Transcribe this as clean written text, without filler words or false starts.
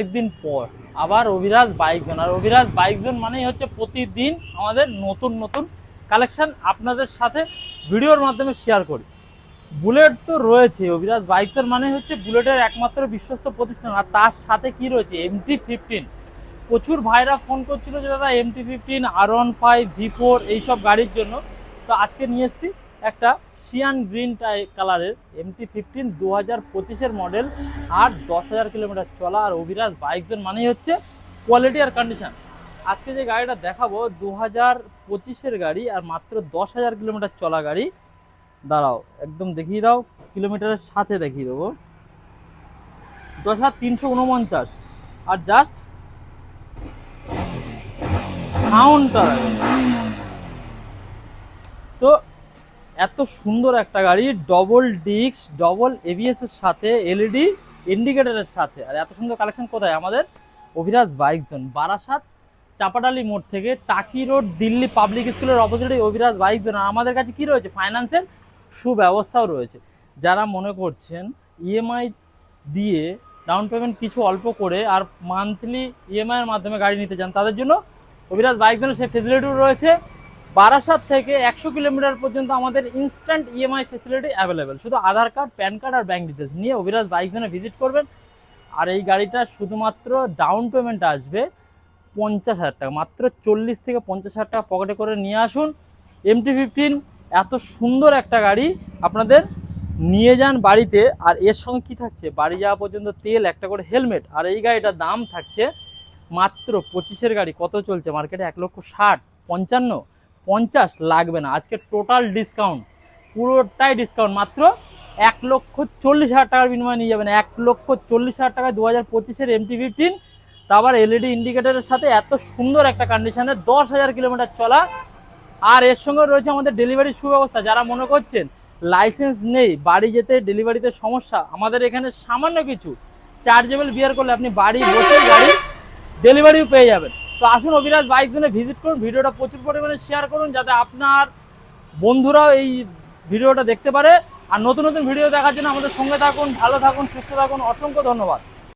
একদিন পর আবার অভিরাজ বাইক জোন। আর অভিরাজ বাইক জোন মানেই হচ্ছে প্রতিদিন আমাদের নতুন নতুন কালেকশন আপনাদের সাথে ভিডিওর মাধ্যমে শেয়ার করি। বুলেট তো রয়েছে, অভিরাজ বাইকসের মানে হচ্ছে বুলেটের একমাত্র বিশ্বস্ত প্রতিষ্ঠান। আর তার সাথে কি রয়েছে, MT-15। প্রচুর ভাইরা ফোন করছিল যে দাদা MT-15, R15, V4 এইসব গাড়ির জন্য। তো আজকে নিয়ে এসেছি একটা সিয়ান গ্রিন কালারের MT-15 2025-এর মডেল, আর 10,000 কিলোমিটার চলা। আর অভিরাজ বাইকজন মানেই হচ্ছে কোয়ালিটি আর কন্ডিশন। আজকে যে গাড়িটা দেখাবো 2025-এর গাড়ি, আর মাত্র 10,000 কিলোমিটার চলা গাড়ি। দাঁড়াও একদম দেখিয়ে দাও, কিলোমিটারের সাথে দেখিয়ে দেবো। 10,349। আর জাস্ট সাউন্ডটা তো এত সুন্দর একটা গাড়ি, ডবল ডিস্ক, ডবল এবিএস এর সাথে, এলইডি ইন্ডিকেটরের সাথে। আর এত সুন্দর কালেকশন কোথায়? আমাদের অভিরাজ বাইক জোন, বারাসাত চাপাডালি মোড় থেকে টাকি রোড, দিল্লি পাবলিক স্কুলের অপোজিটে অভিরাজ বাইক জোন। আর আমাদের কাছে কি রয়েছে, ফাইন্যান্সের সুব্যবস্থাও রয়েছে। যারা মনে করছেন ইএমআই দিয়ে ডাউন পেমেন্ট কিছু অল্প করে আর মান্থলি ইএমআই এর মাধ্যমে গাড়ি নিতে চান, তাদের জন্য অভিরাজ বাইক জোনের সেই ফেসিলিটিও রয়েছে। বারাসাত থেকে 100 কিলোমিটার পর্যন্ত আমাদের ইনস্ট্যান্ট ইএমআই ফেসিলিটি অ্যাভেলেবেল। শুধু আধার কার্ড, প্যান কার্ড আর ব্যাঙ্ক ডিটেলস নিয়ে অভিরাজ বাইক জোনে ভিজিট করবেন। আর এই গাড়িটা শুধুমাত্র ডাউন পেমেন্ট আসবে 50,000 টাকা, মাত্র 40 থেকে 50,000 টাকা পকেটে করে নিয়ে আসুন। MT-15 এত সুন্দর একটা গাড়ি আপনাদের নিয়ে যান বাড়িতে। আর এর সঙ্গে কি থাকছে, বাড়ি যাওয়া পর্যন্ত তেল, একটা করে হেলমেট। আর এই গাড়িটার দাম থাকছে মাত্র 25-এর গাড়ি কত চলছে মার্কেটে, 1,60,000, 55, 50 লাগবে না। আজকে টোটাল ডিসকাউন্ট, পুরোটাই ডিসকাউন্ট, মাত্র 1,40,000 টাকার বিনিময়ে নিয়ে যাবেন। 1,40,000 টাকায় 2025-এর MT-15, তা আবার এলইডি ইন্ডিকেটরের সাথে, এত সুন্দর একটা কন্ডিশনে, 10,000 কিলোমিটার চলা। আর এর সঙ্গে রয়েছে আমাদের ডেলিভারির সুব্যবস্থা। যারা মনে করছেন লাইসেন্স নেই, বাড়ি যেতে ডেলিভারিতে সমস্যা, আমাদের এখানে সামান্য কিছু চার্জেবল বিয়ার করলে আপনি বাড়ি বসে গাড়ি ডেলিভারিও পেয়ে যাবেন। তো আসুন অভিরাজ বাইক জোনে ভিজিট করুন, ভিডিওটা প্রচুর পরিমাণে শেয়ার করুন যাতে আপনার বন্ধুরাও এই ভিডিওটা দেখতে পারে। আর নতুন নতুন ভিডিও দেখার জন্য আমাদের সঙ্গে থাকুন, ভালো থাকুন, সুস্থ থাকুন। অসংখ্য ধন্যবাদ।